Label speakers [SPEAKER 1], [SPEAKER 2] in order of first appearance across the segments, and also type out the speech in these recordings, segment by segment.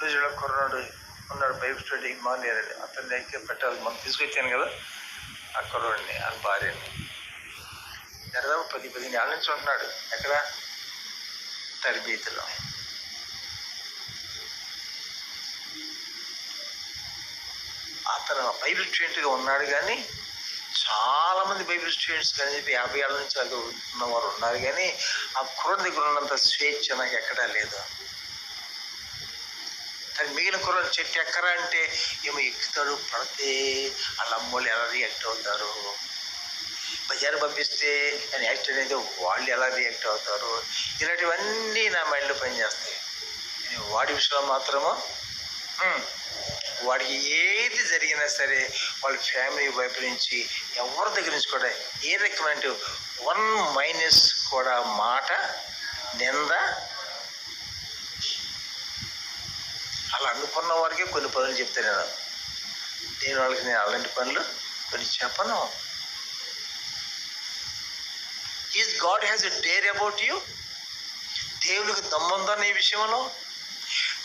[SPEAKER 1] పూజలో కుర్రాడు ఉన్నాడు, బైబిల్ స్టడీ మానేరాడు. అతని దగ్గర పెట్టాలి, మనం తీసుకొచ్చాను కదా ఆ కుర్రాడిని, ఆ భార్యని. దాదాపు 10-15 ఏళ్ళ నుంచి ఉంటున్నాడు. ఎక్కడ? తరబీతిలో. అతను బైబిల్ స్టూడెంట్గా ఉన్నాడు, కానీ చాలామంది బైబిల్ స్టూడెంట్స్ కానీ 50 ఏళ్ళ నుంచి అది ఉన్నవారు ఉన్నారు, కానీ ఆ కుర్రాడి దగ్గర ఉన్నంత స్వేచ్ఛ నాకు ఎక్కడా లేదు. కానీ మిగిలిన కుర్రాడు చెట్టు ఎక్కరా అంటే ఏమో ఎక్కుతాడు, పడితే వాళ్ళ అమ్మోళ్ళు ఎలా రియాక్ట్ అవుతారు, బజారు పంపిస్తే నేను యాక్సిడెంట్ అయితే వాళ్ళు ఎలా రియాక్ట్ అవుతారు, ఇలాంటివన్నీ నా మైండ్లో పనిచేస్తాయి. వాడి విషయంలో మాత్రము వాడికి ఏది జరిగినా సరే వాళ్ళ ఫ్యామిలీ వైపు నుంచి ఎవరి దగ్గర నుంచి కూడా ఏ రకమైన 1- కూడా మాట, నింద, అలా అనుకున్న వారికే కొన్ని పనులు చెప్తాను నేను వాళ్ళకి. నేను అలాంటి పనులు కొన్ని చెప్పను. Is God has a dare about you. దేవునికి దమ్ముందన్న ఈ విషయంలో,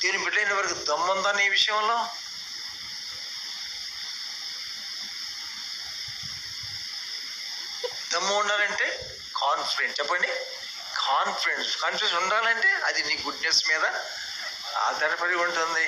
[SPEAKER 1] దేవుని బిడ్డైన వారికి దమ్ముందన్న ఈ విషయంలో. దమ్ము ఉండాలంటే కాన్ఫిడెన్స్, చెప్పండి, కాన్ఫిడెన్స్ ఉండాలంటే అది నీ గుడ్నెస్ మీద ఆధారపడి ఉంటుంది.